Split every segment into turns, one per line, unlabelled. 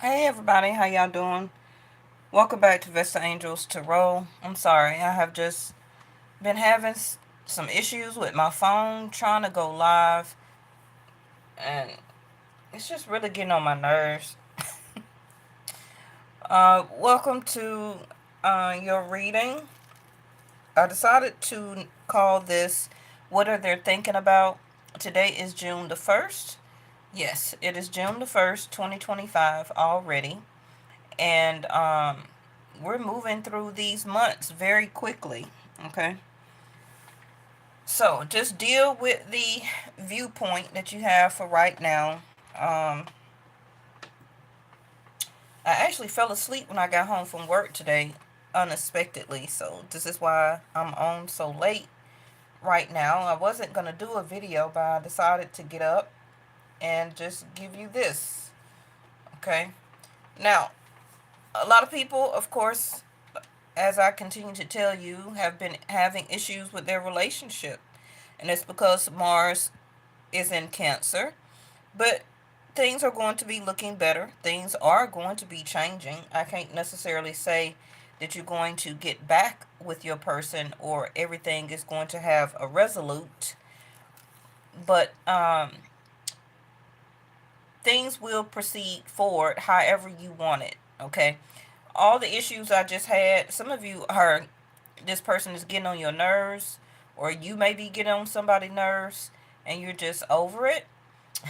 Hey everybody, how y'all doing? Welcome back to Vesta Angels Tarot. I'm sorry, I have just been having some issues with my phone trying to go live, and it's just really getting on my nerves. Welcome to your reading. I decided to call this What Are They Thinking About? Today is June the 1st. Yes, it is June the 1st, 2025 already. And we're moving through these months very quickly. Okay. So just deal with the viewpoint that you have for right now. I actually fell asleep when I got home from work today unexpectedly. So this is why I'm on so late right now. I wasn't going to do a video, but I decided to get up and just give you this. Okay. Now, a lot of people, of course, as I continue to tell you, have been having issues with their relationship. And it's because Mars is in Cancer. But things are going to be looking better. Things are going to be changing. I can't necessarily say that you're going to get back with your person or everything is going to have a resolute. But things will proceed forward however you want it. Okay. All the issues I just had, some of you are, this person is getting on your nerves, or you may be getting on somebody's nerves, and you're just over it.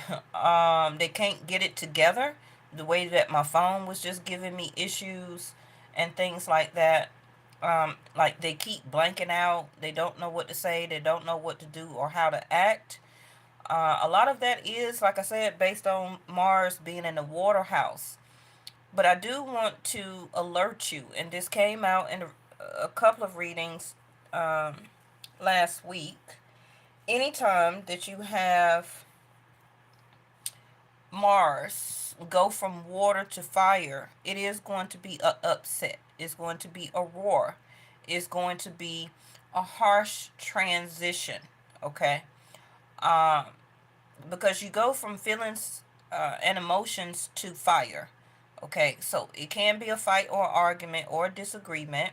They can't get it together. The way that my phone was just giving me issues and things like that. Like they keep blanking out. They don't know what to say. They don't know what to do or how to act. A lot of that is, like I said, based on Mars being in the water house. But I do want to alert you, and this came out in a couple of readings um, last week. Anytime that you have Mars go from water to fire, it is going to be a upset. It's going to be a roar. It's going to be a harsh transition. Okay, um, because you go from feelings and emotions to fire. Okay, so it can be a fight or argument or disagreement.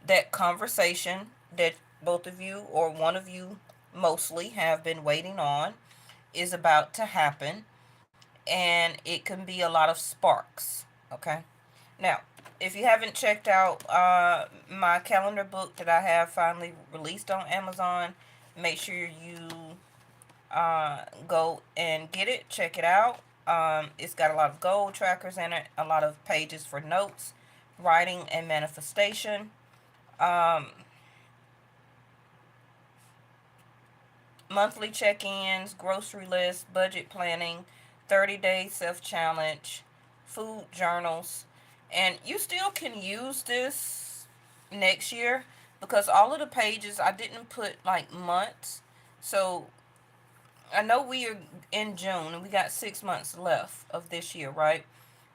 That conversation that both of you or one of you mostly have been waiting on is about to happen, and it can be a lot of sparks. Okay, now if you haven't checked out my calendar book that I have finally released on Amazon, make sure you go and get it, check it out. It's got a lot of goal trackers in it, a lot of pages for notes, writing, and manifestation. Um, Monthly check-ins, grocery list, budget planning, 30-day self-challenge, food journals. And you still can use this next year because all of the pages I didn't put like months. So I know we are in June and we got 6 months left of this year, right?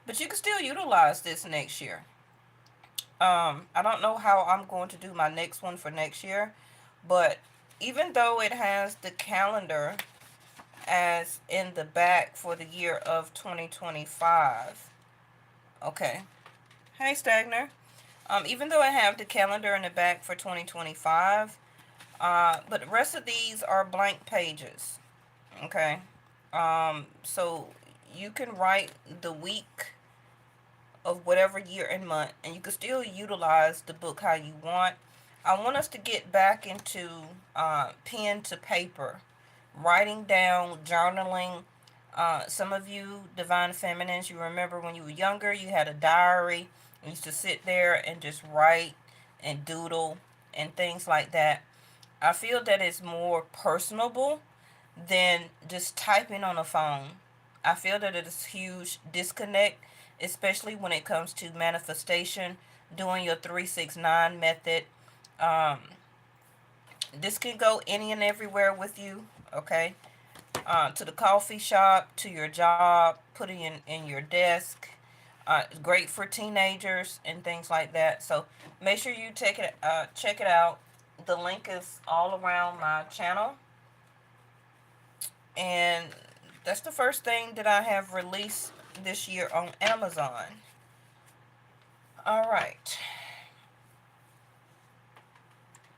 But you can still utilize this next year. I don't know how I'm going to do my next one for next year, but even though it has the calendar as in the back for the year of 2025, okay. Hey, Stagner. Even though I have the calendar in the back for 2025, but the rest of these are blank pages, okay. So you can write the week of whatever year and month, and you can still utilize the book how you want. I want us to get back into pen to paper, writing down, journaling. Some of you divine feminines, you remember when you were younger, you had a diary. You used to sit there and just write and doodle and things like that. I feel that it's more personable than just typing on a phone. I feel that it is a huge disconnect, especially when it comes to manifestation, doing your 369 method. Um, this can go any and everywhere with you, okay? To the coffee shop, to your job, putting in your desk. Great for teenagers and things like that. So make sure you check it out. The link is all around my channel. And that's the first thing that I have released this year on Amazon. All right.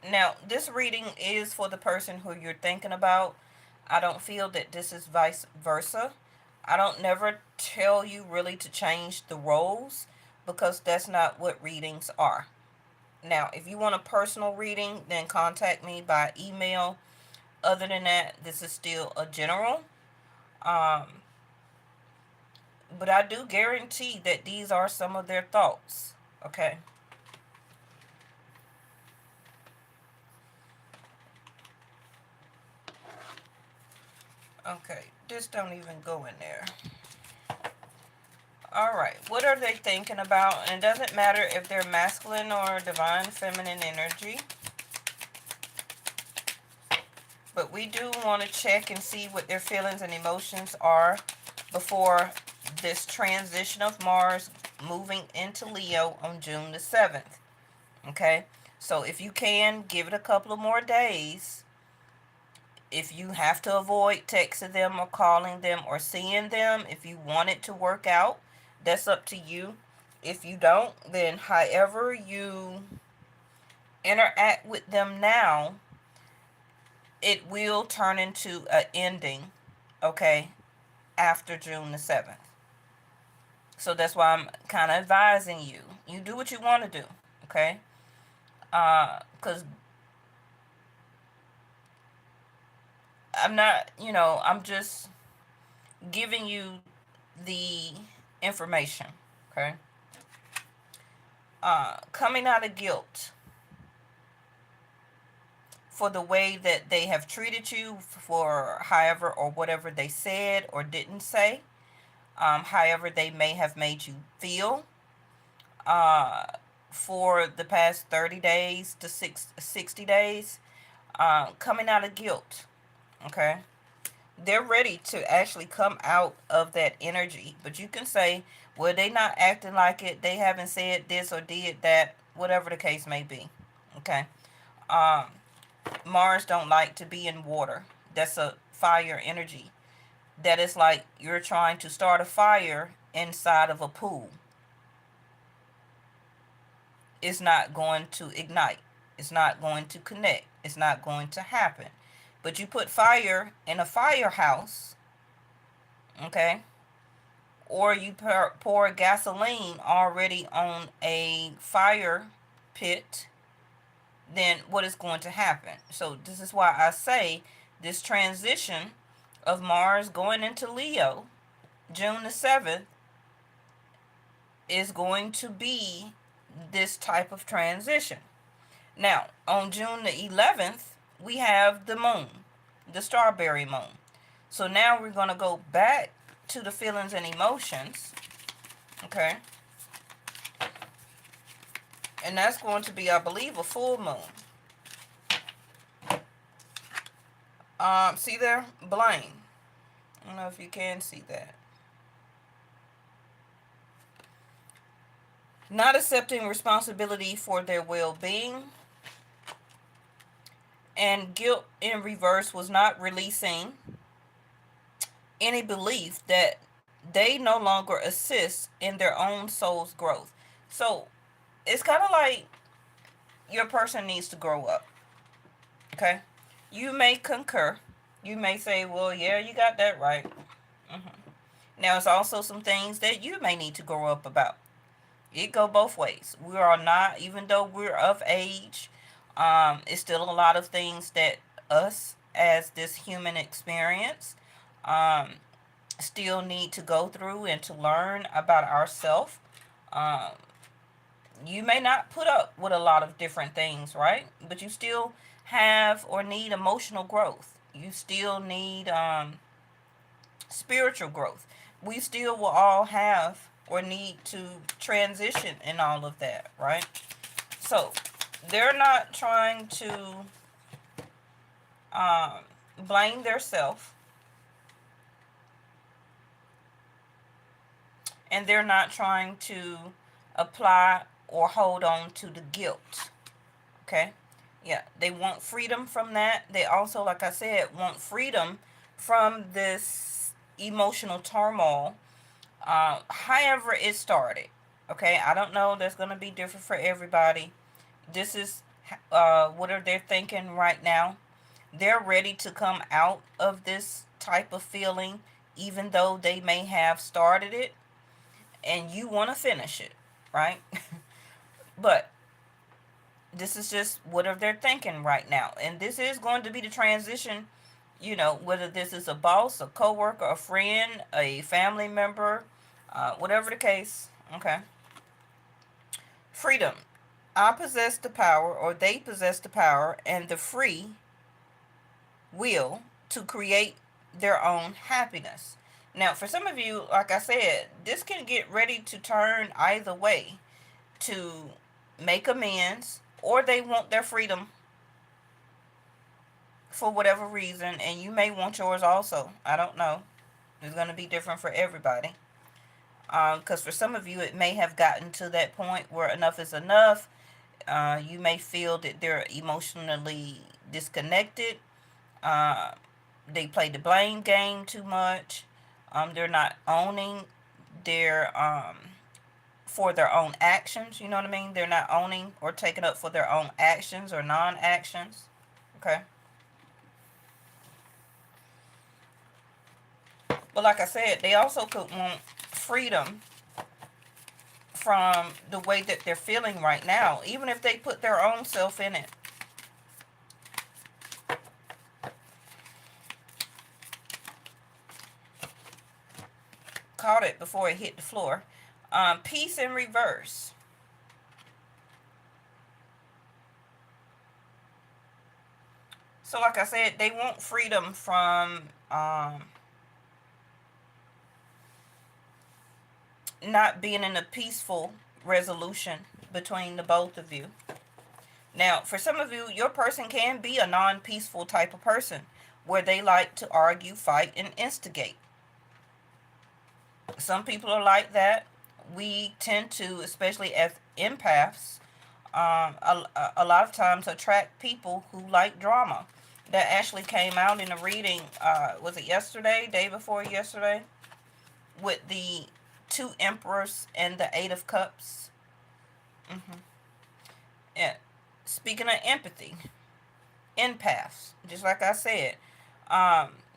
Now, this reading is for the person who you're thinking about. I don't feel that this is vice versa. I don't never tell you really to change the roles because that's not what readings are. Now, if you want a personal reading, then contact me by email. Other than that, this is still a general. Um, but I do guarantee that these are some of their thoughts. Okay. Okay. This don't even go in there. All right. What are they thinking about? And it doesn't matter if they're masculine or divine feminine energy. But we do want to check and see what their feelings and emotions are before this transition of Mars moving into Leo on June the 7th. Okay? So if you can, give it a couple of more days. If you have to avoid texting them or calling them or seeing them, if you want it to work out, that's up to you. If you don't, then however you interact with them now, it will turn into an ending, okay, after June the 7th. So that's why I'm kind of advising you. You do what you want to do, okay? Because I'm not, I'm just giving you the information, okay? Coming out of guilt for the way that they have treated you, for however or whatever they said or didn't say, however they may have made you feel, uh, for the past 30 days to 60 days, coming out of guilt, okay? They're ready to actually come out of that energy. But you can say, well, they not acting like it. They haven't said this or did that, whatever the case may be, okay? Um, Mars don't like to be in water. That's a fire energy. That is like you're trying to start a fire inside of a pool. It's not going to ignite. It's not going to connect. It's not going to happen. But you put fire in a firehouse, okay? Or you pour gasoline already on a fire pit, then what is going to happen? So this is why I say this transition of Mars going into Leo, June the 7th, is going to be this type of transition. Now, on June the 11th, we have the moon, the strawberry moon. So now we're going to go back to the feelings and emotions, okay? And that's going to be, I believe, a full moon. See there? Blame. I don't know if you can see that. Not accepting responsibility for their well-being. And guilt in reverse was not releasing any belief that they no longer assist in their own soul's growth. So it's kind of like your person needs to grow up. Okay? You may concur. You may say, well, yeah, you got that right. Now, it's also some things that you may need to grow up about. It go both ways. We are not, even though we're of age, it's still a lot of things that us as this human experience um, still need to go through and to learn about ourselves. Um, you may not put up with a lot of different things, right? But you still have or need emotional growth. You still need spiritual growth. We still will all have or need to transition in all of that, right? So they're not trying to blame themselves, and they're not trying to apply or hold on to the guilt. Okay? Yeah, they want freedom from that. They also, like I said, want freedom from this emotional turmoil However it started. Okay, I don't know. That's going to be different for everybody. This is what are they thinking right now. They're ready to come out of this type of feeling, even though they may have started it and you want to finish it, right? But this is just whatever they're thinking right now. And this is going to be the transition, whether this is a boss, a coworker, a friend, a family member, whatever the case. Okay. Freedom. I possess the power, or they possess the power and the free will to create their own happiness. Now, for some of you, like I said, this can get ready to turn either way, to make amends, or they want their freedom for whatever reason, and you may want yours also. I don't know. It's going to be different for everybody. Because for some of you, it may have gotten to that point where enough is enough. You may feel that they're emotionally disconnected. Uh, they play the blame game too much. They're not owning their for their own actions. You know what I mean? They're not owning or taking up for their own actions or non-actions. Okay. But like I said, they also could want freedom from the way that they're feeling right now, even if they put their own self in it. Caught it before it hit the floor. Peace in reverse. So like I said, they want freedom from not being in a peaceful resolution between the both of you. Now, for some of you, your person can be a non-peaceful type of person where they like to argue, fight, and instigate. Some people are like that. We tend to, especially as empaths, a lot of times attract people who like drama. That actually came out in a reading, was it yesterday, day before yesterday, with the two emperors and the 8 of Cups. Yeah. Speaking of empathy, empaths, just like I said,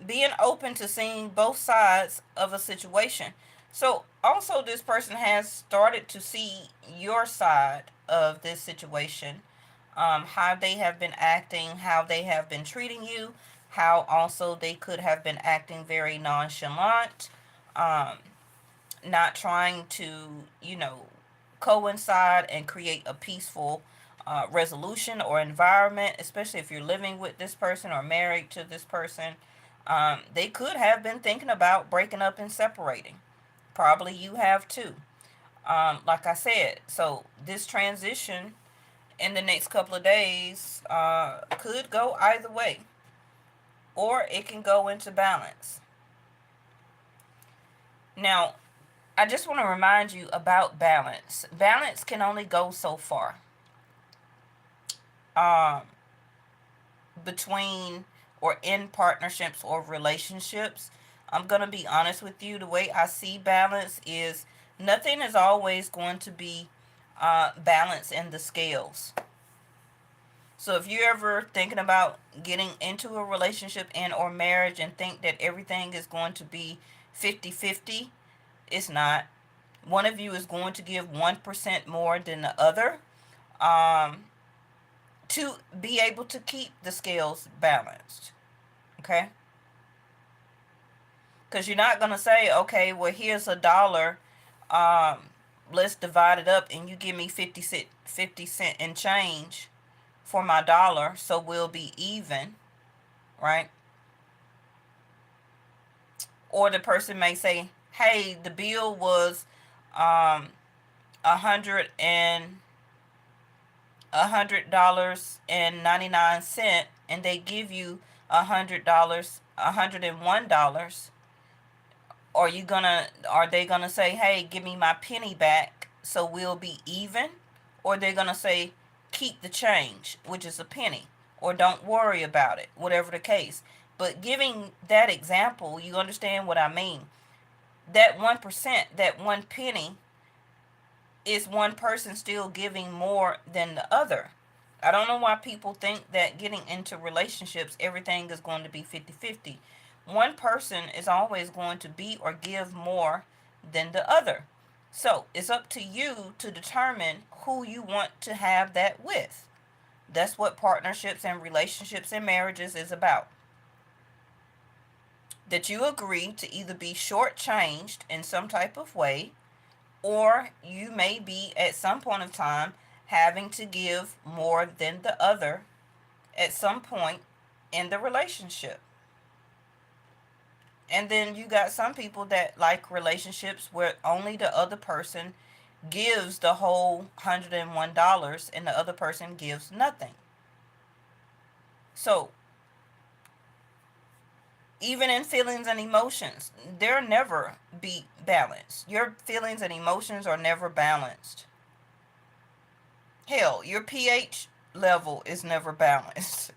being open to seeing both sides of a situation. So also this person has started to see your side of this situation, how they have been acting, how they have been treating you, how also they could have been acting very nonchalant, not trying to, coincide and create a peaceful resolution or environment, especially if you're living with this person or married to this person. They could have been thinking about breaking up and separating. Probably you have too. Like I said, so this transition in the next couple of days could go either way, or it can go into balance. Now, I just want to remind you about balance. Balance can only go so far. Um, Between or in partnerships or relationships, I'm going to be honest with you. The way I see balance is nothing is always going to be balance in the scales. So if you're ever thinking about getting into a relationship and or marriage and think that everything is going to be 50-50, it's not. One of you is going to give 1% more than the other, um, to be able to keep the scales balanced. Okay? Because you're not going to say, okay, well, here's $1. Um, let's divide it up and you give me 50 cent and change for my dollar, so we'll be even, right? Or the person may say, hey, the bill was um, $100.99, and they give you $101. Are they gonna say, hey, give me my penny back so we'll be even? Or they're gonna say, keep the change, which is a penny, or don't worry about it, whatever the case. But giving that example, you understand what I mean. that 1%, that one penny, is one person still giving more than the other. I don't know why people think that getting into relationships, everything is going to be 50-50. One person is always going to be or give more than the other. So it's up to you to determine who you want to have that with. That's what partnerships and relationships and marriages is about. That you agree to either be shortchanged in some type of way, or you may be at some point of time having to give more than the other at some point in the relationship. And then you got some people that like relationships where only the other person gives the whole $101 and the other person gives nothing. So even in feelings and emotions, they'll never be balanced. Your feelings and emotions are never balanced. Hell, your pH level is never balanced.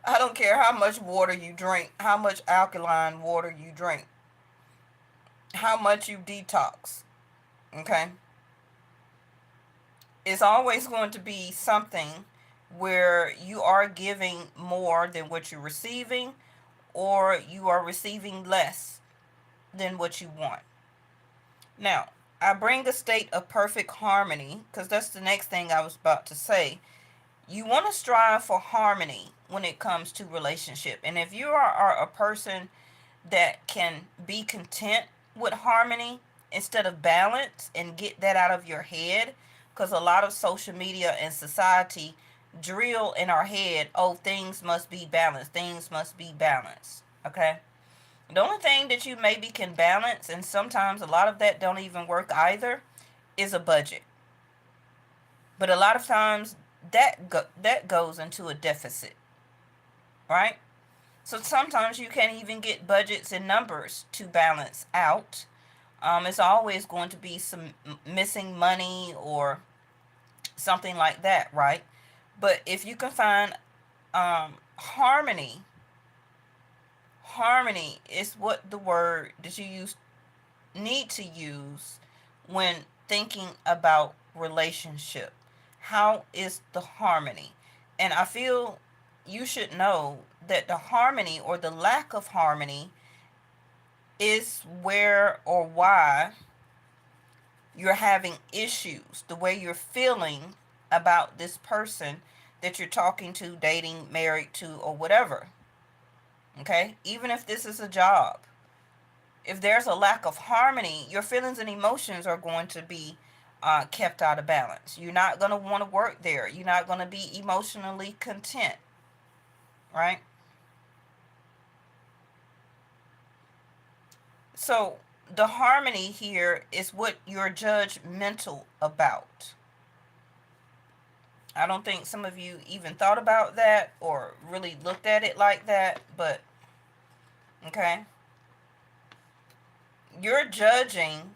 I don't care how much water you drink, how much alkaline water you drink, how much you detox. Okay? It's always going to be something where you are giving more than what you're receiving, or you are receiving less than what you want. Now, I bring a state of perfect harmony because that's the next thing I was about to say. You want to strive for harmony when it comes to relationship. And if you are a person that can be content with harmony instead of balance and get that out of your head, because a lot of social media and society drill in our head, oh, things must be balanced, things must be balanced. Okay? The only thing that you maybe can balance, and sometimes a lot of that don't even work either, is a budget. But a lot of times that goes into a deficit, right? So sometimes you can't even get budgets and numbers to balance out. It's always going to be some missing money or something like that, right? But if you can find harmony is what the word that you need to use when thinking about relationship. How is the harmony? And I feel you should know that the harmony or the lack of harmony is where or why you're having issues, the way you're feeling about this person that you're talking to, dating, married to, or whatever. Okay? Even if this is a job, if there's a lack of harmony, your feelings and emotions are going to be kept out of balance. You're not going to want to work there. You're not going to be emotionally content, right? So the harmony here is what you're judgmental about. I don't think some of you even thought about that or really looked at it like that, but okay. You're judging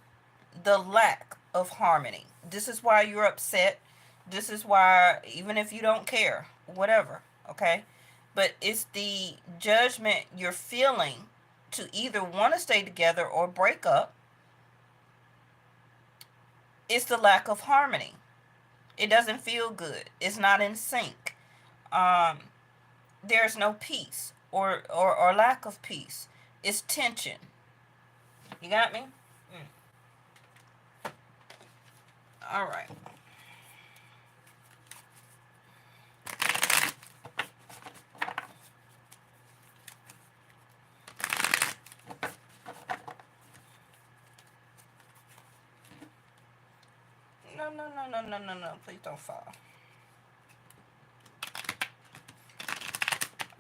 the lack of harmony. This is why you're upset. This is why, even if you don't care, whatever, okay? But it's the judgment you're feeling to either want to stay together or break up. It's the lack of harmony. It doesn't feel good. It's not in sync. There's no peace or lack of peace. It's tension. You got me? All right. No. Please don't fall.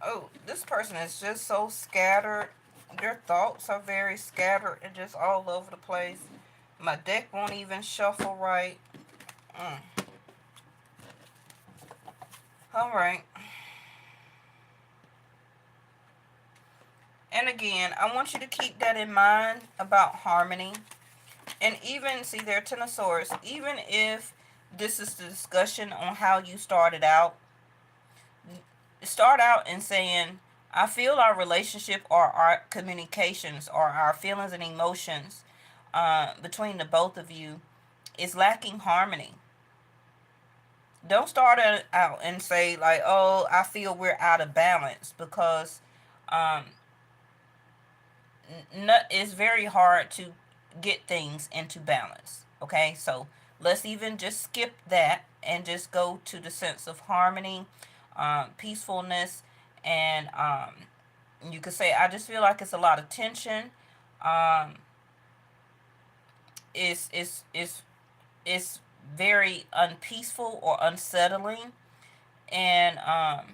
Oh, this person is just so scattered. Their thoughts are very scattered and just all over the place. My deck won't even shuffle right. All right. And again, I want you to keep that in mind about harmony. And even, see there, Ten of Swords, even if this is the discussion on how you started out, start out in saying, I feel our relationship or our communications or our feelings and emotions between the both of you is lacking harmony. Don't start out and say like, "Oh, I feel we're out of balance," because um, it's very hard to get things into balance. Okay, so let's even just skip that and just go to the sense of harmony, peacefulness, and you could say, I just feel like it's a lot of tension. Um, it's very unpeaceful or unsettling, and I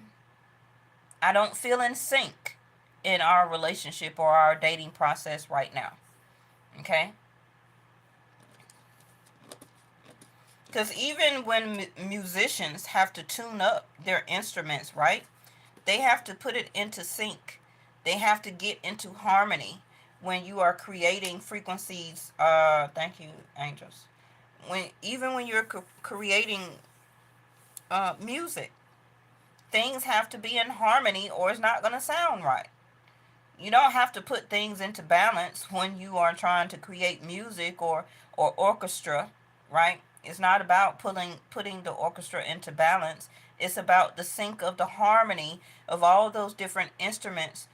don't feel in sync in our relationship or our dating process right now. Okay, because even when musicians have to tune up their instruments, right? They have to put it into sync. They have to get into harmony when you are creating frequencies. Thank you, angels. When you're creating music, things have to be in harmony, or it's not going to sound right. You don't have to put things into balance when you are trying to create music or orchestra, right? It's not about putting the orchestra into balance. It's about the sync of the harmony of all those different instruments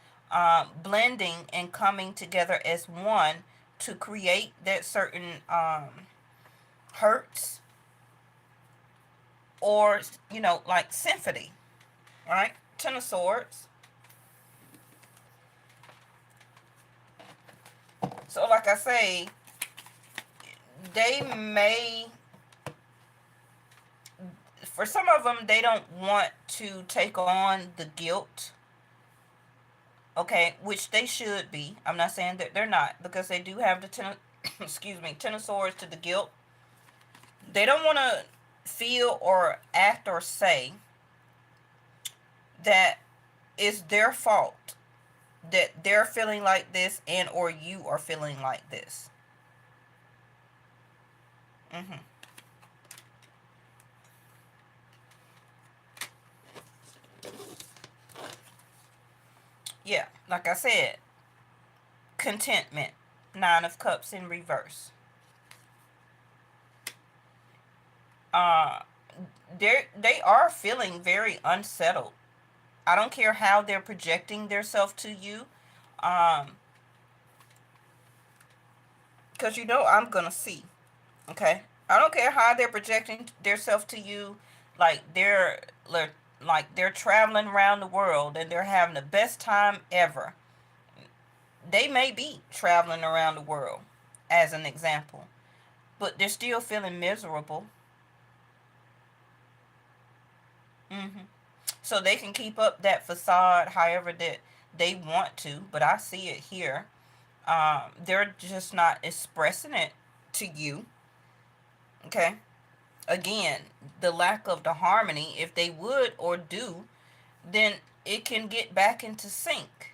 blending and coming together as one to create that certain hertz, or like symphony, right? Ten of Swords. So like I say, they may, for some of them, they don't want to take on the guilt, okay, which they should be. I'm not saying that they're not, because they do have the excuse me, Ten of Swords to the guilt. They don't want to feel or act or say that it's their fault that they're feeling like this and or you are feeling like this. hmm Yeah, like I said, contentment. Nine of Cups in reverse. Uh, they are feeling very unsettled. I don't care how they're projecting themselves to you, um, because I'm gonna see. Okay, I don't care how they're projecting themselves to you, like they're traveling around the world and they're having the best time ever. They may be traveling around the world, as an example, but they're still feeling miserable. hmm So they can keep up that facade however that they want to, but I see it here. They're just not expressing it to you. Okay. Again, the lack of the harmony, if they would or do, then it can get back into sync.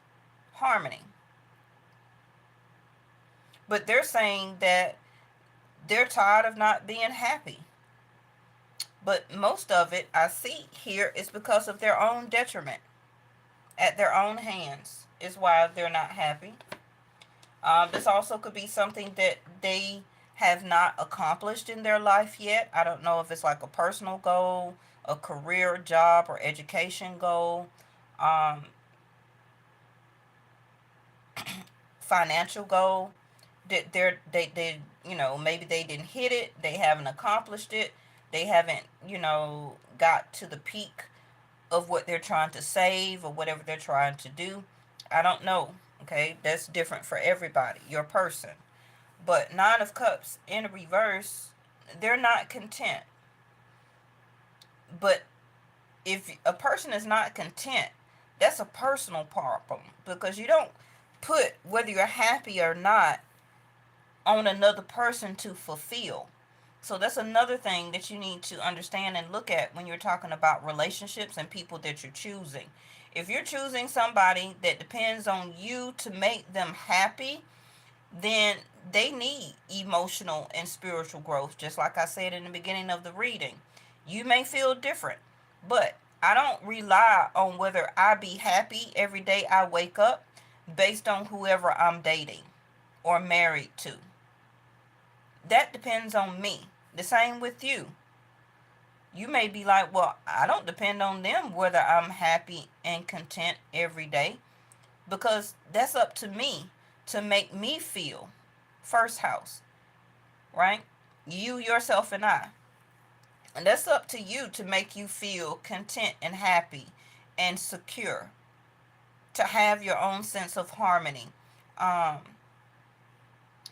Harmony. But they're saying that they're tired of not being happy. But most of it I see here is because of their own detriment at their own hands, is why they're not happy. This also could be something that they have not accomplished in their life yet. I don't know if it's like a personal goal, a career, job, or education goal, um, financial goal. That they maybe they didn't hit it. They haven't accomplished it. They haven't got to the peak of what they're trying to save or whatever they're trying to do. I don't know. Okay, that's different for everybody. Your person. But Nine of Cups in reverse, they're not content. But if a person is not content, that's a personal problem, because you don't put whether you're happy or not on another person to fulfill. So that's another thing that you need to understand and look at when you're talking about relationships and people that you're choosing. If you're choosing somebody that depends on you to make them happy, then they need emotional and spiritual growth. Just like I said in the beginning of the reading, you may feel different, but I don't rely on whether I be happy every day I wake up based on whoever I'm dating or married to. That depends on me. The same with you. You may be like, well, I don't depend on them whether I'm happy and content every day, because that's up to me to make me feel. First house, right? You, yourself, and I. And that's up to you to make you feel content and happy and secure, to have your own sense of harmony, um,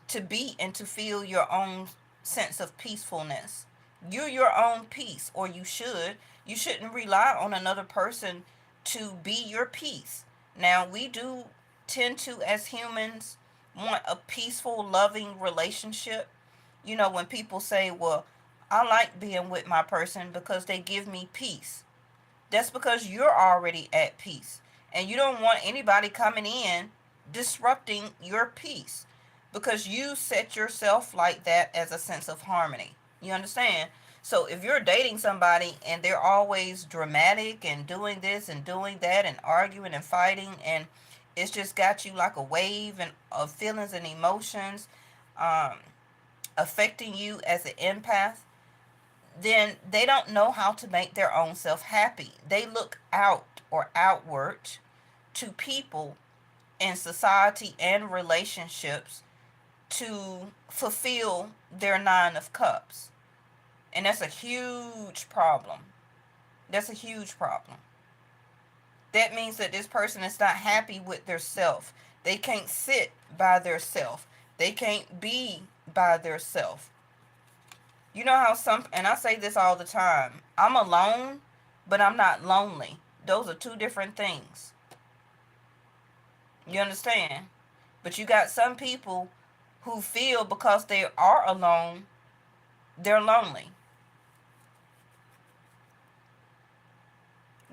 to be and to feel your own sense of peacefulness. You're your own peace, or you should. You shouldn't rely on another person to be your peace. Now, we do tend to, as humans, want a peaceful, loving relationship. You know, when people say, well, I like being with my person because they give me peace. That's because you're already at peace. And you don't want anybody coming in disrupting your peace, because you set yourself like that as a sense of harmony. You understand? So if you're dating somebody and they're always dramatic and doing this and doing that and arguing and fighting, and it's just got you like a wave and of feelings and emotions, um, affecting you as an empath, then they don't know how to make their own self happy. They look out or outward to people in society and relationships to fulfill their nine of cups. And that's a huge problem. That's a huge problem. That means that this person is not happy with their self. They can't sit by their self. They can't be by their self. You know how some, and I say this all the time, I'm alone, but I'm not lonely. Those are two different things. You understand? But you got some people who feel because they are alone, they're lonely.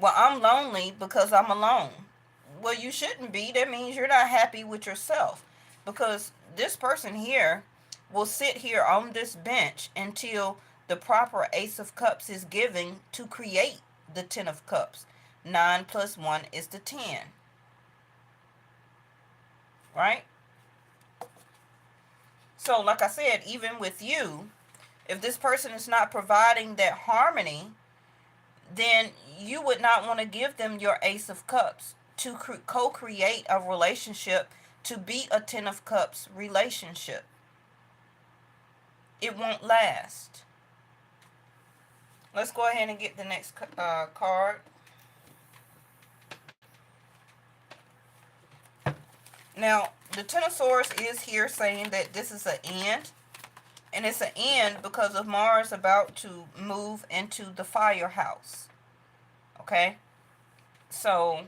Well, I'm lonely because I'm alone. Well, you shouldn't be. That means you're not happy with yourself. Because this person here will sit here on this bench until the proper Ace of Cups is given to create the Ten of Cups. 9 plus 1 is the 10. Right? So, like I said, even with you, if this person is not providing that harmony, then you would not want to give them your Ace of Cups to co-create a relationship, to be a Ten of Cups relationship. It won't last. Let's go ahead and get the next card. Now, the Ten of Swords is here saying that this is an end. And it's an end because of Mars about to move into the fire house. Okay? So,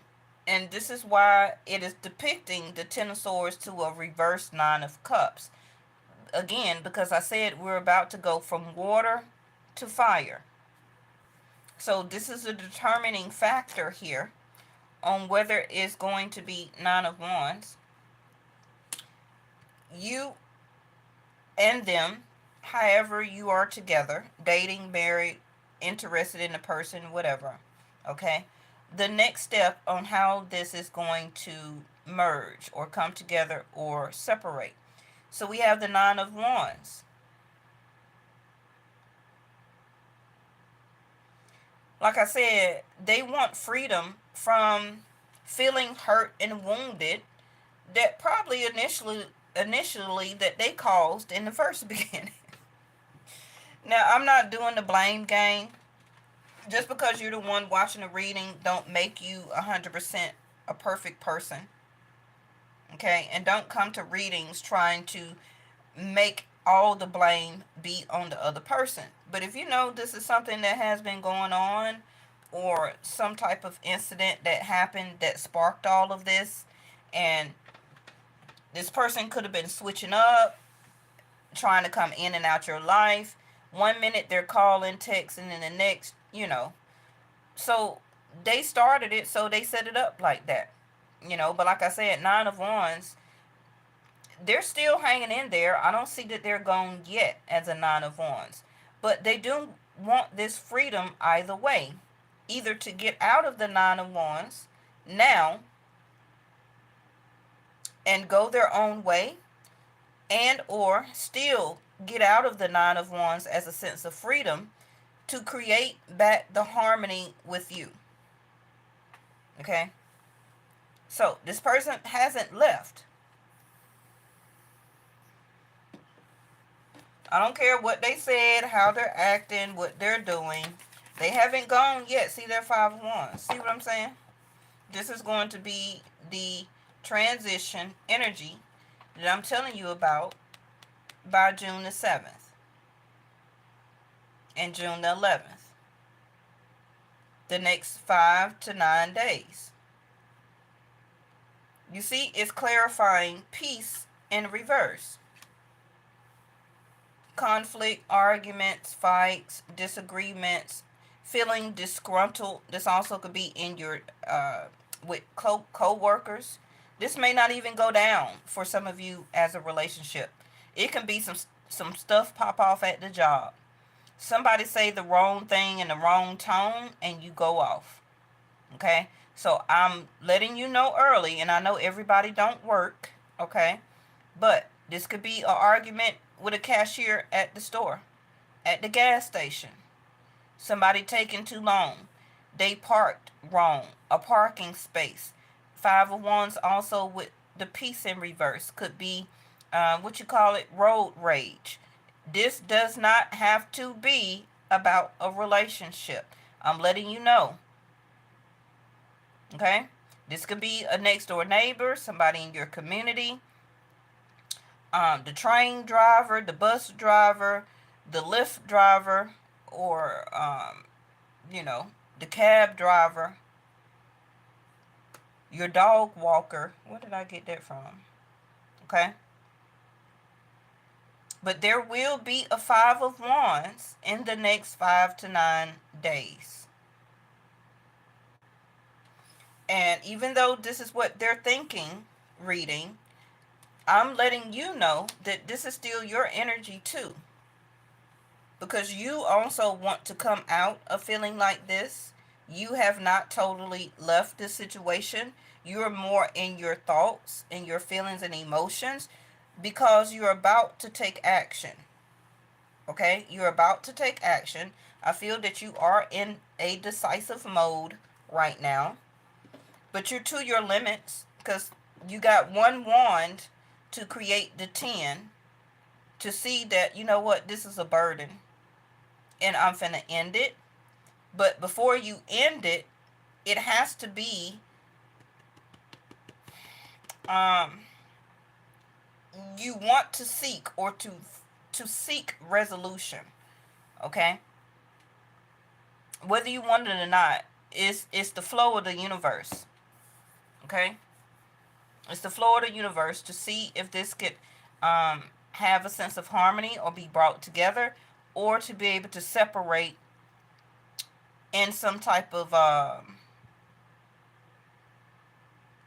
and this is why it is depicting the Ten of Swords to a reverse Nine of Cups. Again, because I said we're about to go from water to fire. So this is a determining factor here on whether it's going to be Nine of Wands. You and them, however you are together, dating, married, interested in a person, whatever, okay? The next step on how this is going to merge or come together or separate. So we have the Nine of Wands. Like I said, they want freedom from feeling hurt and wounded that probably initially that they caused in the first beginning. Now, I'm not doing the blame game. Just because you're the one watching the reading don't make you 100% a perfect person. Okay? And don't come to readings trying to make all the blame be on the other person. But if you know this is something that has been going on, or some type of incident that happened that sparked all of this, and this person could have been switching up, trying to come in and out your life. One minute they're calling, texting, and then the next, you know. So they started it, so they set it up like that. You know, but like I said, Nine of Wands, they're still hanging in there. I don't see that they're gone yet as a Nine of Wands. But they do want this freedom either way. either to get out of the Nine of Wands now and go their own way, and or still get out of the Nine of Wands as a sense of freedom to create back the harmony with you. Okay? So this person hasn't left. I don't care what they said, how they're acting, what they're doing. They haven't gone yet. See their Five of Wands. See what I'm saying? This is going to be the transition energy that I'm telling you about by June the 7th and June the 11th. The next 5 to 9 days. You see, it's clarifying peace in reverse. Conflict, arguments, fights, disagreements, feeling disgruntled. This also could be in your with co-workers. This may not even go down for some of you as a relationship. It can be some stuff pop off at the job. Somebody say the wrong thing in the wrong tone and you go off. Okay? So I'm letting you know early, and I know everybody don't work, okay? But this could be an argument with a cashier at the store, at the gas station. Somebody taking too long. They parked wrong. A parking space. Five of Wands also with the peace in reverse. Could be, road rage. This does not have to be about a relationship. I'm letting you know. Okay? This could be a next door neighbor, somebody in your community. The train driver, the bus driver, the Lyft driver, or, the cab driver, your dog walker. Where did I get that from? Okay? But there will be a Five of Wands in the next 5 to 9 days. And even though this is what they're thinking, reading, I'm letting you know that this is still your energy too. Because you also want to come out of feeling like this. You have not totally left this situation. You're more in your thoughts and your feelings and emotions because you're about to take action. Okay? You're about to take action. I feel that you are in a decisive mode right now. But you're to your limits because you got one wand to create the 10 to see that, you know what, this is a burden and I'm finna end it. But before you end it, it has to be you want to seek or to seek resolution. Okay? Whether you want it or not, it's the flow of the universe. Okay? It's the flow of the universe to see if this could have a sense of harmony or be brought together, or to be able to separate in some type of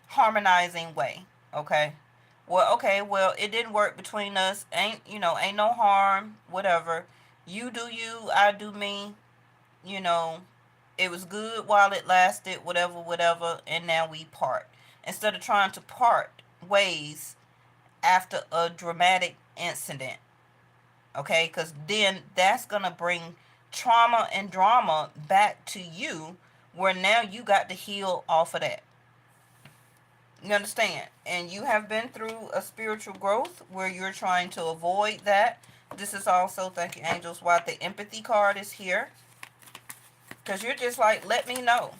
harmonizing way. Okay? Well, it didn't work between us. Ain't no harm, whatever. You do you, I do me. It was good while it lasted, whatever, and now we part. Instead of trying to part ways after a dramatic incident. Okay? Because then that's going to bring trauma and drama back to you, where now you got to heal off of that. You understand? And you have been through a spiritual growth where you're trying to avoid that. This is also, thank you, angels, why the empathy card is here. Because you're just like, let me know.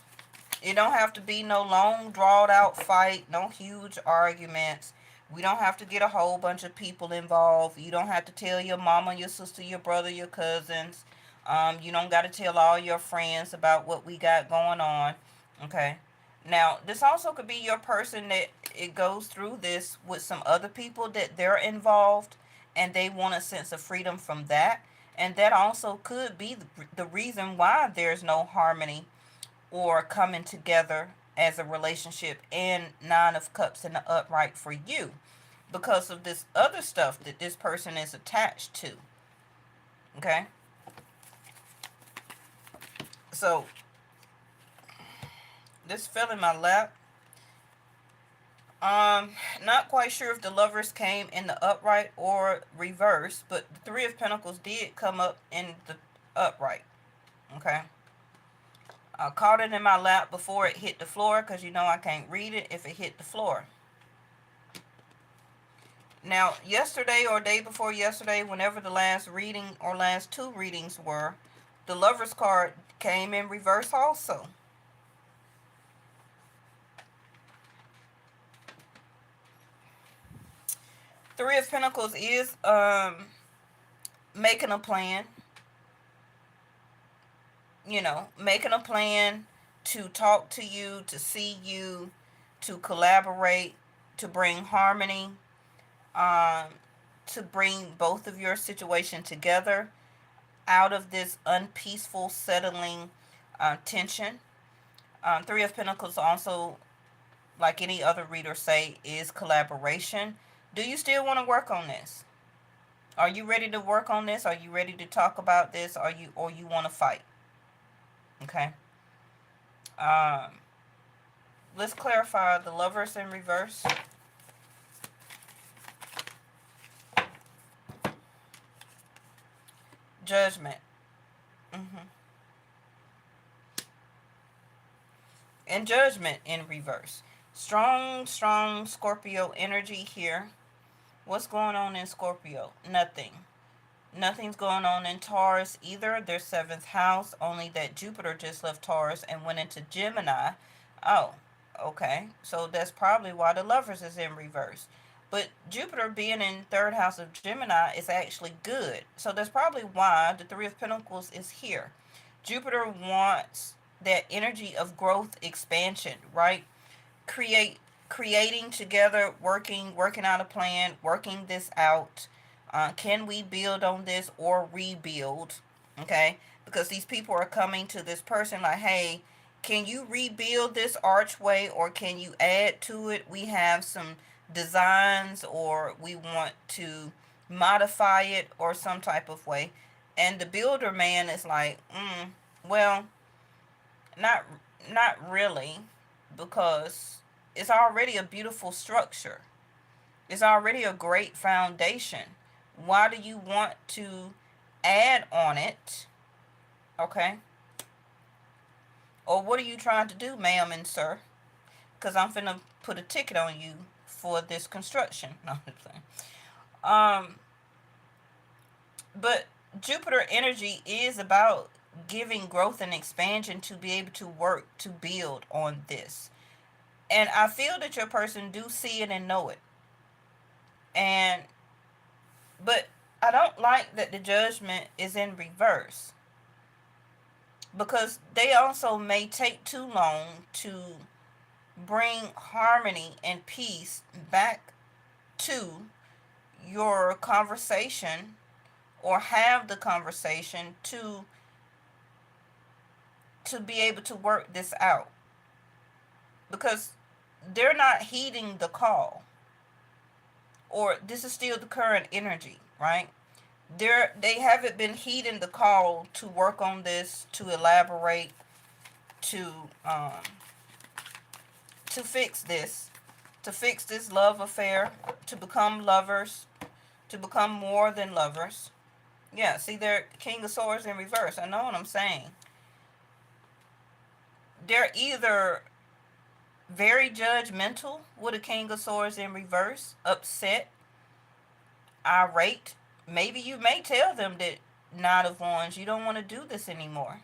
It don't have to be no long, drawn out fight, no huge arguments. We don't have to get a whole bunch of people involved. You don't have to tell your mama, your sister, your brother, your cousins. You don't got to tell all your friends about what we got going on. Okay? Now, this also could be your person that it goes through this with some other people that they're involved and they want a sense of freedom from that. And that also could be the reason why there's no harmony or coming together as a relationship and Nine of Cups in the upright for you, because of this other stuff that this person is attached to. Okay? So, This fell in my lap. Um, Not quite sure if the lovers came in the upright or reverse, but the Three of Pentacles did come up in the upright. Okay. I caught it in my lap before it hit the floor because you know I can't read it if it hit the floor. Now, yesterday or day before yesterday, whenever the last reading or last two readings were, the Lover's card came in reverse also. Three of Pentacles is making a plan. You know, making a plan to talk to you, to see you, to collaborate, to bring harmony, um, to bring both of your situation together out of this unpeaceful, settling tension. Three of Pentacles also, like any other reader say, is collaboration. Do you still want to work on this? Are you ready to work on this? Are you ready to talk about this? Or you want to fight? Okay. Um, let's clarify the Lovers in reverse. Judgment. Mm-hmm. And Judgment in reverse. Strong, strong Scorpio energy here. What's going on in Scorpio? Nothing. Nothing's going on in Taurus either. Their seventh house. Only that Jupiter just left Taurus and went into Gemini. Oh, okay. So that's probably why the Lovers is in reverse. But Jupiter being in third house of Gemini is actually good. So that's probably why the Three of Pentacles is here. Jupiter wants that energy of growth, expansion, right? Create Creating together, working out a plan, working this out. Can we build on this or rebuild? Okay, because these people are coming to this person like, hey, can you rebuild this archway or can you add to it? We have some designs or we want to modify it or some type of way. And the builder man is like, well, not not really, because it's already a beautiful structure. It's already a great foundation. Why do you want to add on it? Okay? Or what are you trying to do, ma'am and sir? Because I'm finna put a ticket on you for this construction. No, I'm saying. Um, but Jupiter energy is about giving growth and expansion to be able to work to build on this. And I feel that your person do see it and know it. And but I don't like that the Judgment is in reverse, because they also may take too long to bring harmony and peace back to your conversation or have the conversation to be able to work this out, because they're not heeding the call, or this is still the current energy, right? They haven't been heeding the call to work on this, to elaborate, to um to fix this, love affair, to become lovers, to become more than lovers. Yeah, see, they're King of Swords in reverse. I know what I'm saying. They're either very judgmental with a King of Swords in reverse, upset, irate. Maybe you may tell them that Knight of Wands, you don't want to do this anymore,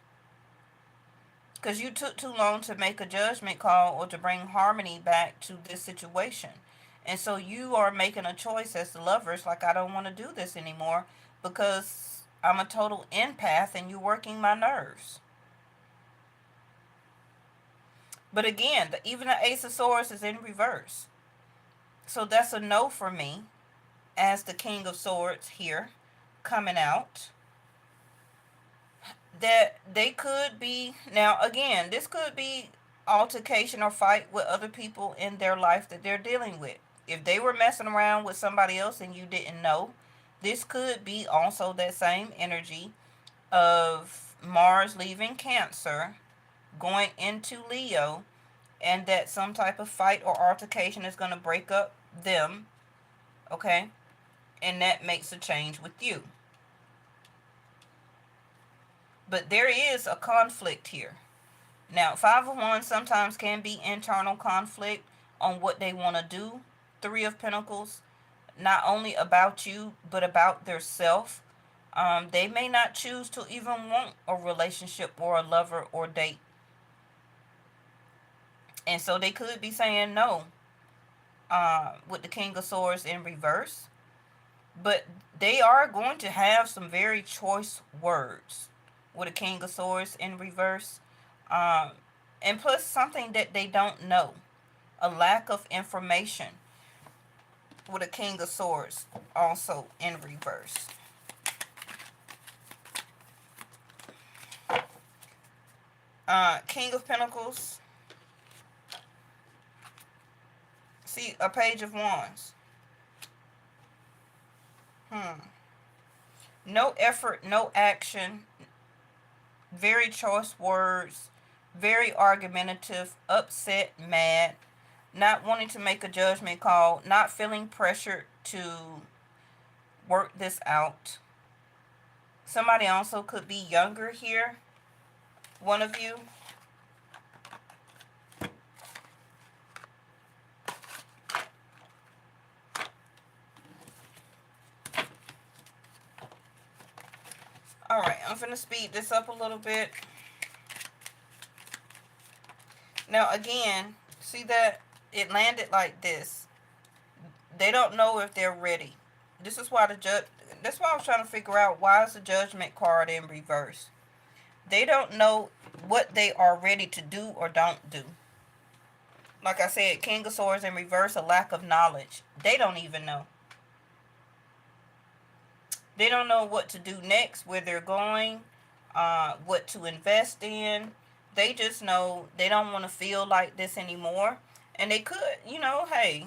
because you took too long to make a judgment call or to bring harmony back to this situation. And so you are making a choice as the Lovers, like, I don't want to do this anymore because I'm a total empath and you're working my nerves. But again, even the Ace of Swords is in reverse. So that's a no for me as the King of Swords here coming out. That they could be, now again, this could be altercation or fight with other people in their life that they're dealing with. If they were messing around with somebody else and you didn't know, this could be also that same energy of Mars leaving Cancer, going into Leo, and that some type of fight or altercation is going to break up them, okay? And that makes a change with you. But there is a conflict here. Now, Five of Wands sometimes can be internal conflict on what they want to do. Three of Pentacles, not only about you, but about their self. They may not choose to even want a relationship or a lover or date. And so they could be saying no with the King of Swords in reverse. But they are going to have some very choice words with a King of Swords in reverse. And plus something that they don't know. A lack of information with a King of Swords also in reverse. King of Pentacles. See, a Page of Wands. No effort, no action. Very choice words. Very argumentative. Upset, mad. Not wanting to make a judgment call. Not feeling pressured to work this out. Somebody also could be younger here. One of you. Alright, I'm going to speed this up a little bit. Now, again, see that it landed like this. They don't know if they're ready. This is why that's why I was trying to figure out, why is the Judgment card in reverse? They don't know what they are ready to do or don't do. Like I said, King of Swords in reverse, a lack of knowledge. They don't even know. They don't know what to do next, where they're going, what to invest in. They just know they don't want to feel like this anymore. And they could, hey,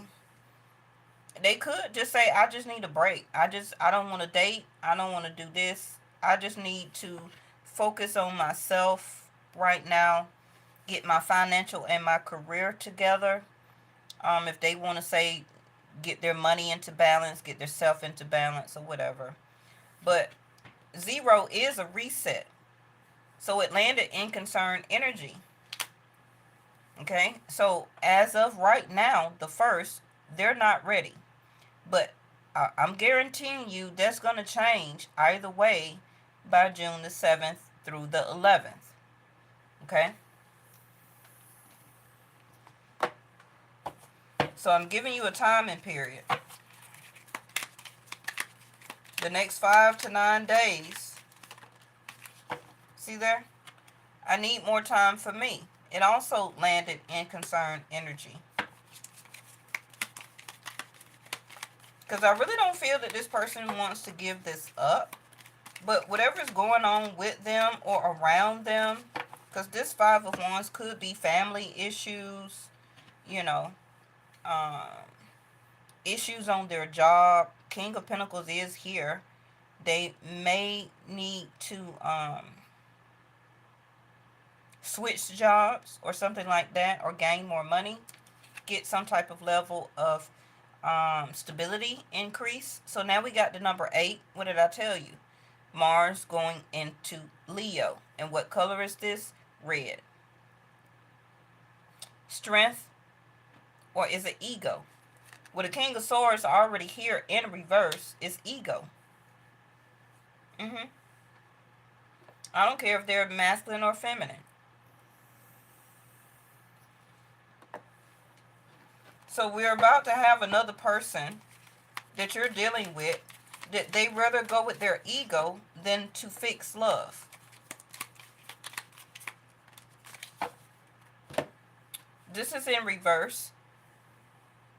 they could just say, I just need a break. I don't want to date. I don't want to do this. I just need to focus on myself right now. Get my financial and my career together. If they want to say, get their money into balance, get their self into balance or whatever. But 0 is a reset. So it landed in concerned energy. Okay? So as of right now, the first, they're not ready. But I'm guaranteeing you that's going to change either way by June the 7th through the 11th. Okay? So I'm giving you a timing period. The next 5 to 9 days. See there? I need more time for me. It also landed in concerned energy. Because I really don't feel that this person wants to give this up. But whatever's going on with them or around them, because this 5 of Wands could be family issues, issues on their job. King of Pentacles is here. They may need to switch jobs or something like that, or gain more money, get some type of level of stability increase. So now we got the number 8. What did I tell you? Mars going into Leo. And what color is this? Red. Strength, or is it ego? With the King of Swords already here in reverse, is ego. I don't care if they're masculine or feminine. So we're about to have another person that you're dealing with that they rather go with their ego than to fix love. This is in reverse.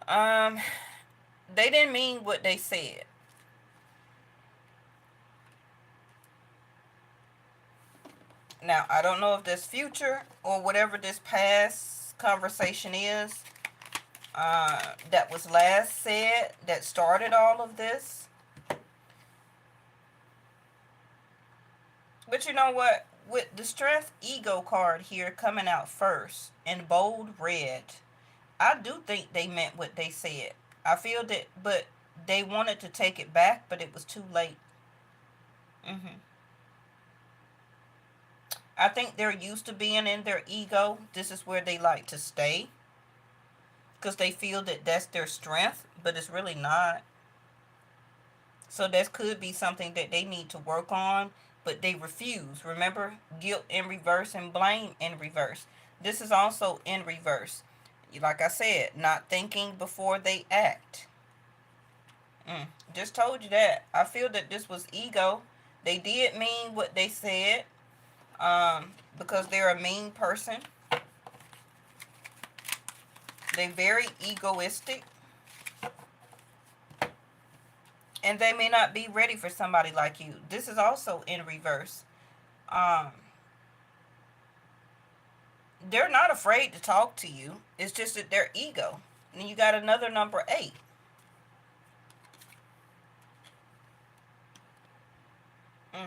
They didn't mean what they said. Now, I don't know if this future or whatever this past conversation is that was last said that started all of this. But you know what? with the strength ego card here coming out first in bold red, I do think they meant what they said. I feel that, but they wanted to take it back, but it was too late. hmm I think they're used to being in their ego. This is where they like to stay because they feel that that's their strength, but it's really not. So that could be something that they need to work on, but they refuse. Remember, guilt in reverse and blame in reverse. This is also in reverse. Like I said, not thinking before they act. Just told you that. I feel that this was ego. They did mean what they said, because they're a mean person. They're very egoistic. And they may not be ready for somebody like you. This is also in reverse. Um, they're not afraid to talk to you. It's just that their ego. And you got another number 8. hmm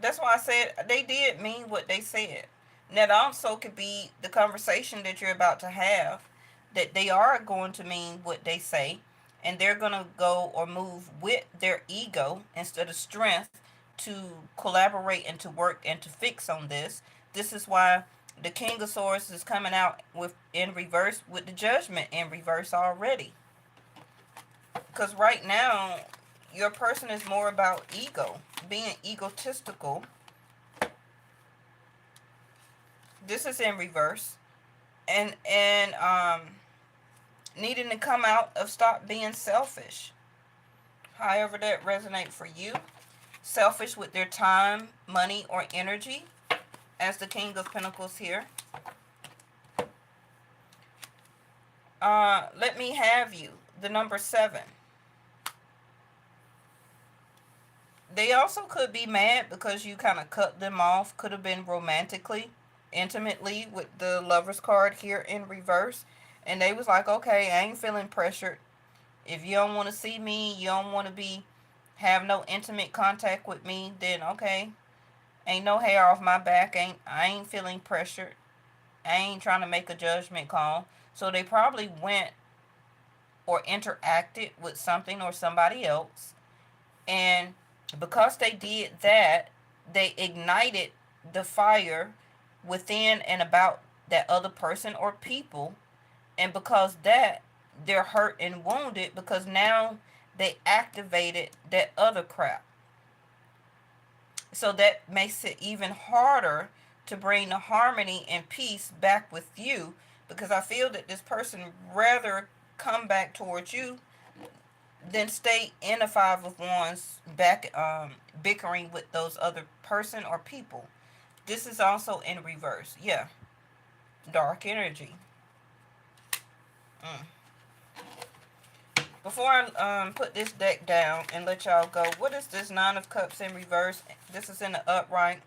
That's why I said they did mean what they said. That also could be the conversation that you're about to have, that they are going to mean what they say, and they're going to go or move with their ego instead of strength to collaborate and to work and to fix on this. This is why the King of Swords is coming out with in reverse with the Judgment in reverse already. Because right now, your person is more about ego, being egotistical. This is in reverse, and needing to come out of stop being selfish. However that resonate for you. Selfish with their time, money, or energy, as the King of Pentacles here. Let me have you. The number 7. They also could be mad because you kind of cut them off. Could have been romantically, intimately, with the Lover's card here in reverse. And they was like, okay, I ain't feeling pressured. If you don't want to see me, you don't want to have no intimate contact with me, then okay. Ain't no hair off my back. I ain't feeling pressured. I ain't trying to make a judgment call. So they probably went or interacted with something or somebody else. And because they did that, they ignited the fire within and about that other person or people. And because that, they're hurt and wounded because now they activated that other crap. So that makes it even harder to bring the harmony and peace back with you, because I feel that this person rather come back towards you than stay in a 5 of Wands back, bickering with those other person or people. This is also in reverse. Yeah. Dark energy. Mm. Before I put this deck down and let y'all go, what is this 9 of Cups in reverse? This is in the upright.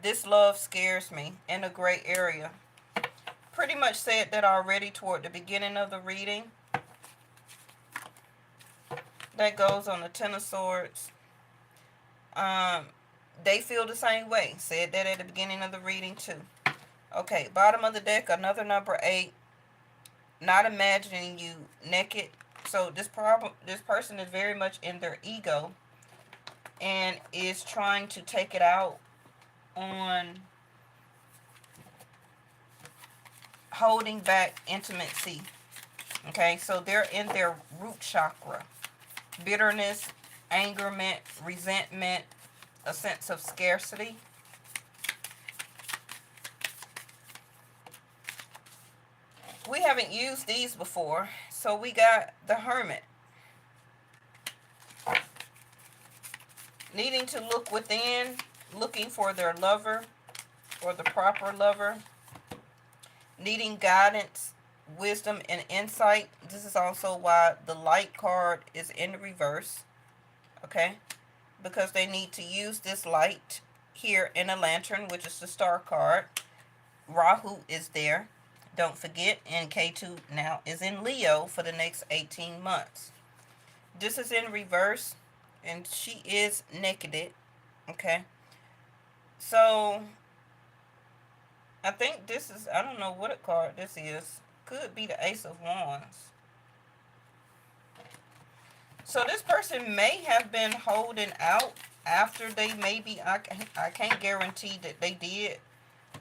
This love scares me in a gray area. Pretty much said that already toward the beginning of the reading. That goes on the Ten of Swords. They feel the same way. Said that at the beginning of the reading too. Okay, bottom of the deck, another number 8. Not imagining you naked. So this person is very much in their ego and is trying to take it out on holding back intimacy. Okay, so they're in their root chakra. Bitterness, angerment, resentment, a sense of scarcity. We haven't used these before, so we got the Hermit. Needing to look within, looking for their lover or the proper lover. Needing guidance, wisdom, and insight. This is also why the Light card is in reverse. Okay? Because they need to use this light here in a lantern, which is the Star card. Rahu is there. Don't forget, and K2 now is in Leo for the next 18 months. This is in reverse, and she is naked. Okay? So I think this is, I don't know what a card this is. Could be the Ace of Wands. So this person may have been holding out after they maybe, I can't guarantee that they did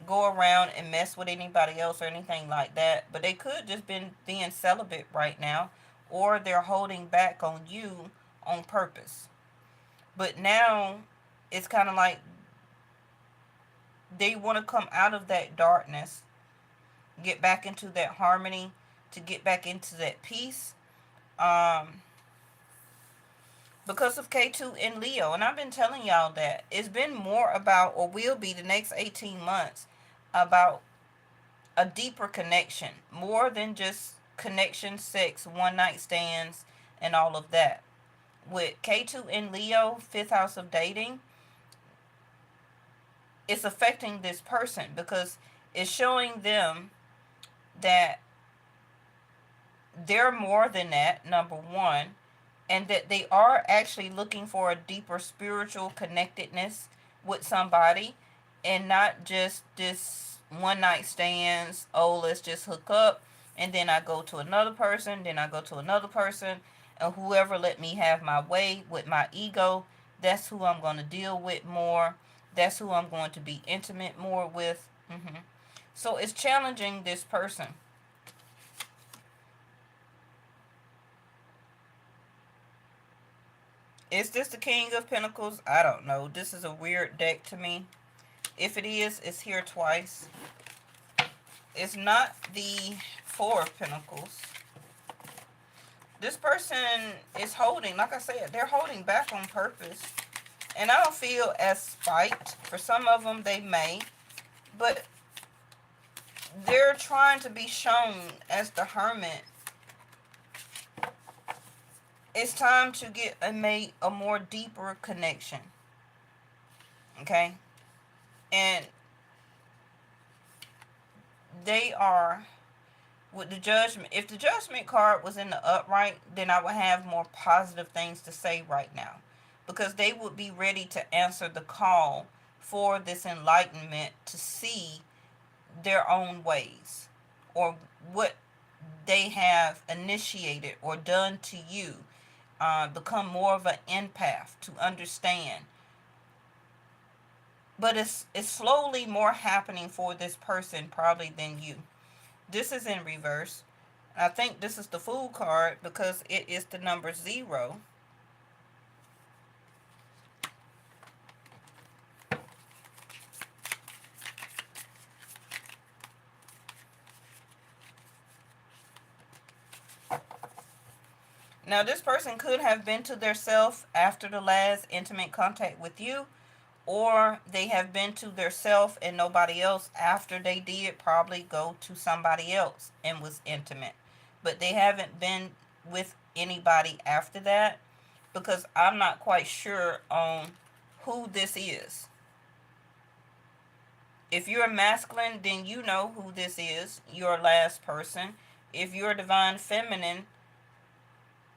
go around and mess with anybody else or anything like that. But they could just been being celibate right now, or they're holding back on you on purpose. But now it's kind of like they want to come out of that darkness, get back into that harmony, to get back into that peace. Um, because of K2 in Leo. And I've been telling y'all that it's been more about, or will be the next 18 months, about a deeper connection, more than just connection, sex, one night stands, and all of that. With K2 in Leo, fifth house of dating, it's affecting this person because it's showing them that they're more than that, number one, and that they are actually looking for a deeper spiritual connectedness with somebody, and not just this one night stands. Oh, let's just hook up, and then I go to another person, then I go to another person, and whoever let me have my way with my ego, that's who I'm going to deal with more. That's who I'm going to be intimate more with. So it's challenging this person. Is this the King of Pentacles? I don't know. This is a weird deck to me. If it is, it's here twice. It's not the Four of Pentacles. This person is holding, like I said, they're holding back on purpose. And I don't feel as spite. For some of them, they may. But they're trying to be shown as the Hermit. It's time to get a more deeper connection. Okay? And they are, with the Judgment, if the Judgment card was in the upright, then I would have more positive things to say right now, because they would be ready to answer the call for this enlightenment to see their own ways, or what they have initiated or done to you, become more of an empath to understand. But it's slowly more happening for this person probably than you. This is in reverse. I think this is the Fool card because it is the number 0. Now, this person could have been to their self after the last intimate contact with you, or they have been to their self and nobody else after they did probably go to somebody else and was intimate. But they haven't been with anybody after that, because I'm not quite sure on who this is. If you're masculine, then you know who this is, your last person. If you're divine feminine,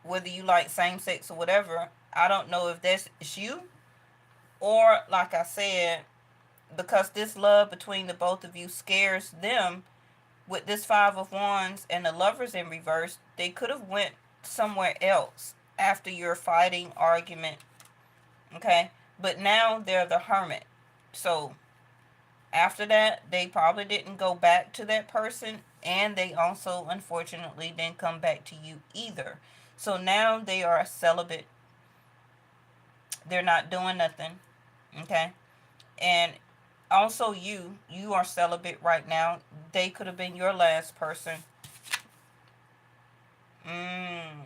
whether you like same sex or whatever, I don't know if that's you, or like I said, because this love between the both of you scares them, with this Five of Wands and the Lovers in reverse, they could have went somewhere else after your fighting argument. Okay? But now they're the Hermit. So after that, they probably didn't go back to that person, and they also unfortunately didn't come back to you either. So now they are celibate. They're not doing nothing. Okay? And also you are celibate right now. They could have been your last person. mm,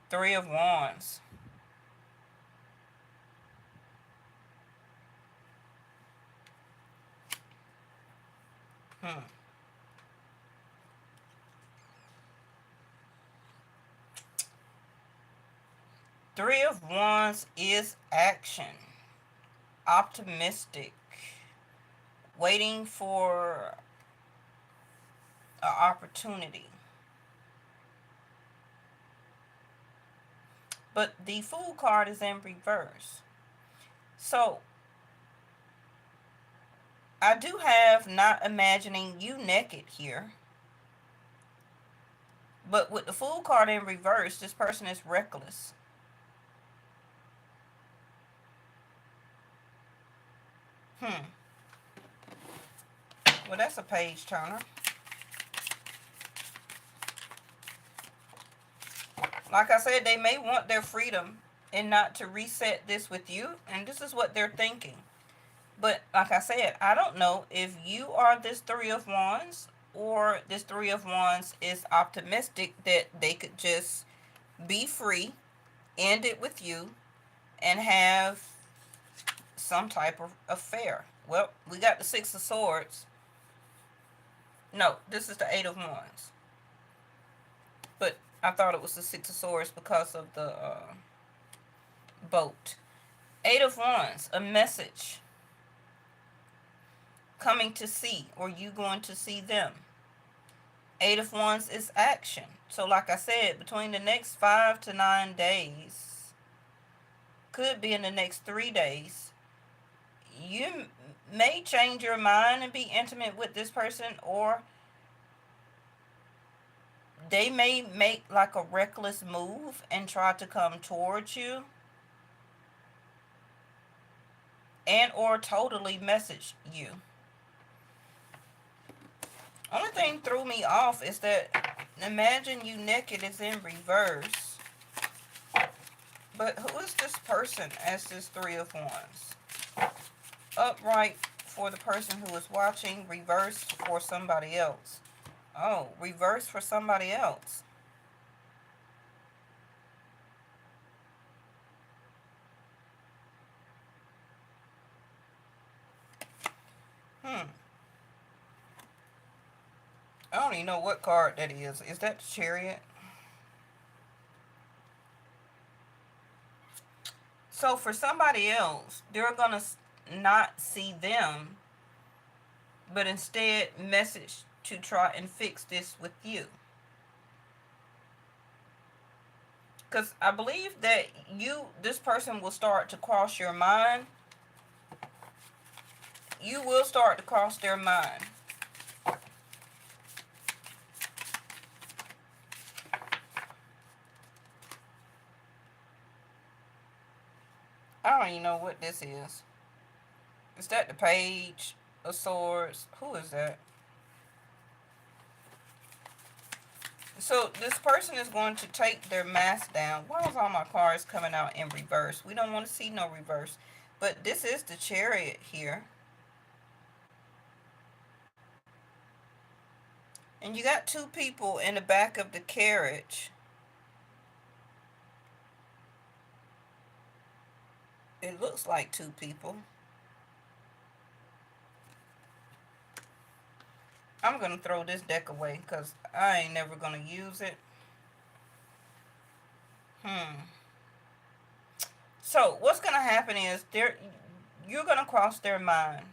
Three of Wands. hmm. Three of Wands is action, optimistic, waiting for an opportunity. But the Fool card is in reverse. So I do have not imagining you naked here. But with the Fool card in reverse, this person is reckless. Hmm. Well, that's a page turner. Like I said, they may want their freedom and not to reset this with you, and this is what they're thinking. But like I said, I don't know if you are this Three of Wands or this Three of Wands is optimistic that they could just be free, end it with you, and have some type of affair. Well, we got the Six of Swords. No, this is the Eight of Wands. But I thought it was the Six of Swords because of the boat. Eight of Wands, a message coming to see, or you going to see them. Eight of Wands is action. So like I said, between the next 5 to 9 days, could be in the next 3 days, you may change your mind and be intimate with this person, or they may make like a reckless move and try to come towards you, and or totally message you. Only thing threw me off is that imagine you naked is in reverse. But who is this person as this Three of Wands? Upright for the person who is watching, reverse for somebody else. Oh, reverse for somebody else. Hmm. I don't even know what card that is. Is that the Chariot? So for somebody else, they're going to not see them, but instead message to try and fix this with you. Because I believe that this person will start to cross your mind. You will start to cross their mind. I don't even know what this is. Is that the Page of Swords? Who is that? So this person is going to take their mask down. Why is all my cards coming out in reverse? We don't want to see no reverse. But this is the Chariot here. And you got two people in the back of the carriage. It looks like two people. I'm going to throw this deck away because I ain't never going to use it. So what's going to happen is you're going to cross their mind.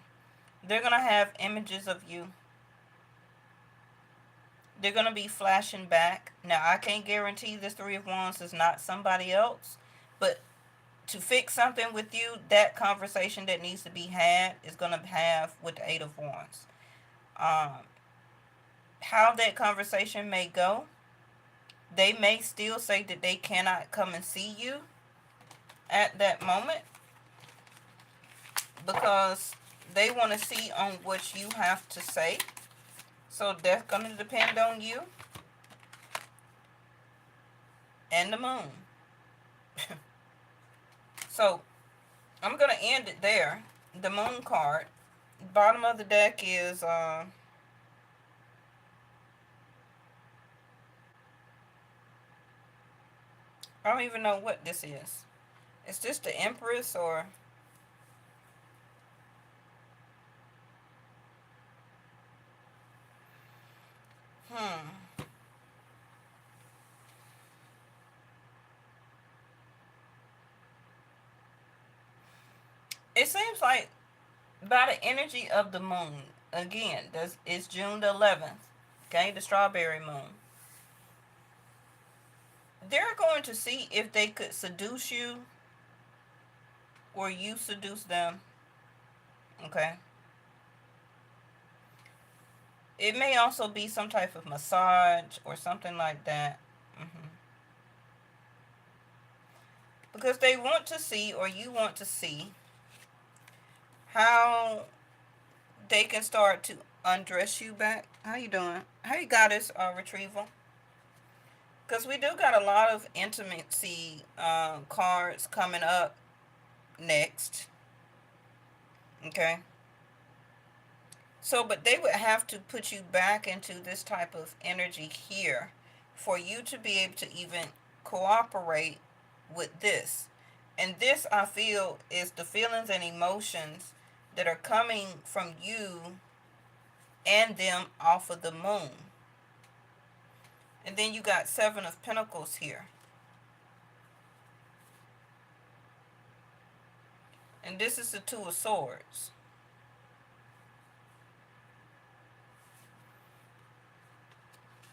They're going to have images of you. They're going to be flashing back. Now, I can't guarantee this Three of Wands is not somebody else, but to fix something with you, that conversation that needs to be had is going to have with the Eight of Wands. How that conversation may go, they may still say that they cannot come and see you at that moment because they want to see on what you have to say. So that's going to depend on you and the moon. So I'm going to end it there. The moon card. Bottom of the deck is I don't even know what this is. Is this the Empress or... It seems like by the energy of the moon, again, it's June the 11th, okay, the strawberry moon. They're going to see if they could seduce you or you seduce them, okay? It may also be some type of massage or something like that. hmm Because they want to see, or you want to see, how they can start to undress you back. How you doing? Hey, goddess retrieval. Because we do got a lot of intimacy cards coming up next. Okay. So, but they would have to put you back into this type of energy here for you to be able to even cooperate with this. And this, I feel, is the feelings and emotions that are coming from you and them off of the moon. And then you got Seven of Pentacles here. And this is the Two of Swords.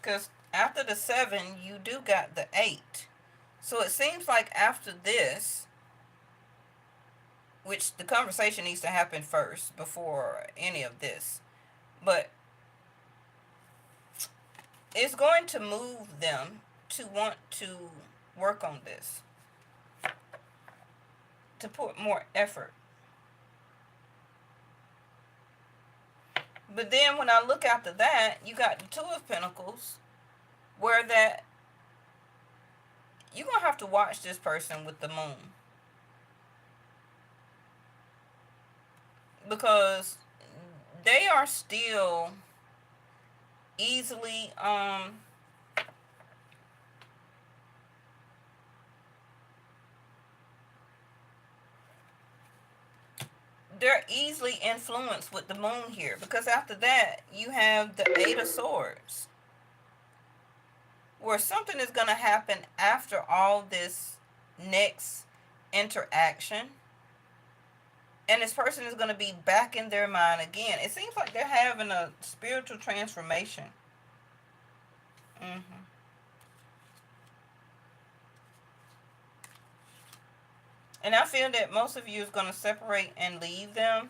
Because after the 7, you do got the 8. So it seems like after this, which the conversation needs to happen first before any of this, but it's going to move them to want to work on this, to put more effort. But then when I look after that, you got the Two of Pentacles, where that you're going to have to watch this person with the moon. Because they are still easily they're easily influenced with the moon here, because after that you have the Eight of Swords, where something is going to happen after all this next interaction, and this person is going to be back in their mind again. It seems like they're having a spiritual transformation. hmm And I feel that most of you is going to separate and leave them.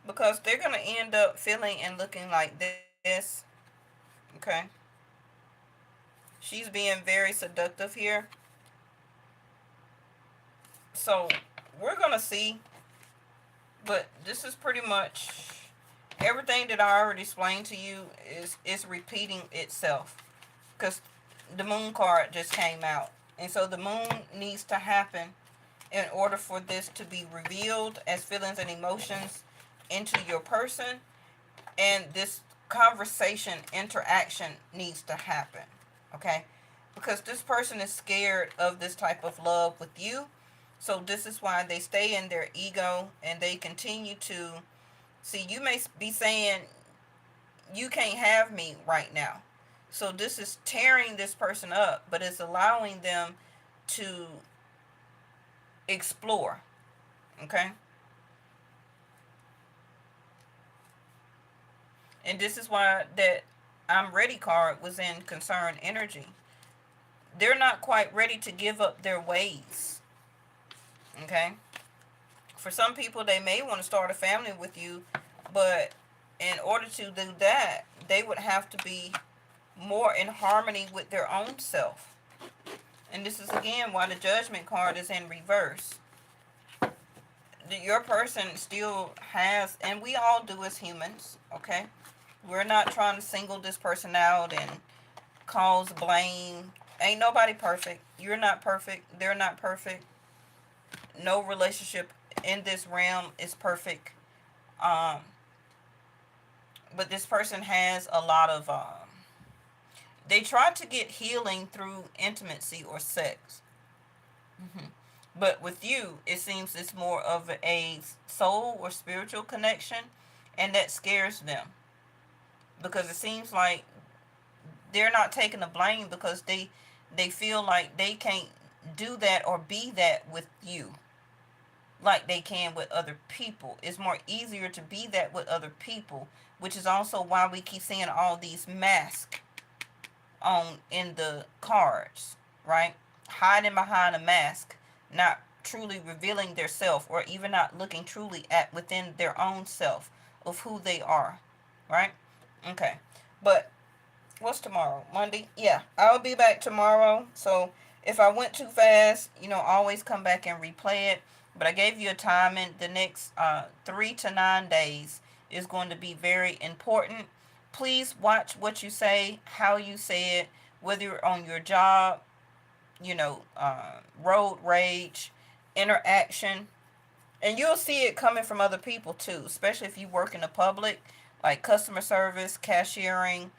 Because they're going to end up feeling and looking like this. Okay. She's being very seductive here. So we're going to see. But this is pretty much everything that I already explained to you is repeating itself. Because the moon card just came out. And so the moon needs to happen in order for this to be revealed as feelings and emotions into your person. And this conversation, interaction needs to happen. Okay? Because this person is scared of this type of love with you. So this is why they stay in their ego and they continue to see. You may be saying, you can't have me right now. So this is tearing this person up, but it's allowing them to explore. Okay? And this is why that I'm ready card was in concerned energy. They're not quite ready to give up their ways. Okay? For some people, they may want to start a family with you, but in order to do that, they would have to be more in harmony with their own self. And this is again why the Judgment card is in reverse. Your person still has, and we all do as humans, okay? We're not trying to single this person out and cause blame. Ain't nobody perfect. You're not perfect. They're not perfect. No relationship in this realm is perfect. But this person has a lot of they try to get healing through intimacy or sex. But with you, it seems it's more of a soul or spiritual connection, and that scares them. Because it seems like they're not taking the blame because they feel like they can't do that or be that with you like they can with other people. It's more easier to be that with other people, which is also why we keep seeing all these masks on in the cards. right? Hiding behind a mask, not truly revealing their self, or even not looking truly at within their own self of who they are, right? Okay. But what's tomorrow? Monday? Yeah, I'll be back tomorrow. So if I went too fast, always come back and replay it. But I gave you a time, and the next 3 to 9 days is going to be very important. Please watch what you say, how you say it, whether you're on your job, road rage, interaction, and you'll see it coming from other people too, especially if you work in the public, like customer service, cashiering,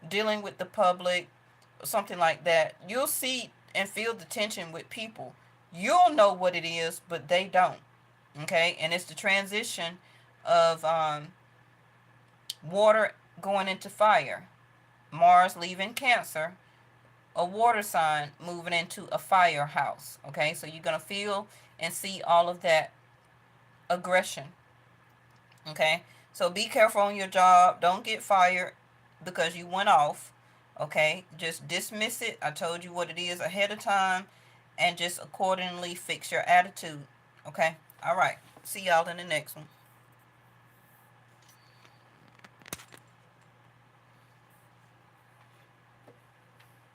dealing with the public, something like that. You'll see and feel the tension with people. You'll know what it is, but they don't. Okay, and it's the transition of water going into fire, Mars leaving Cancer, a water sign moving into a firehouse. Okay, so you're gonna feel and see all of that aggression. Okay, so be careful on your job. Don't get fired because you went off. Okay, just dismiss it. I told you what it is ahead of time, and just accordingly fix your attitude. Okay, all right. See y'all in the next one.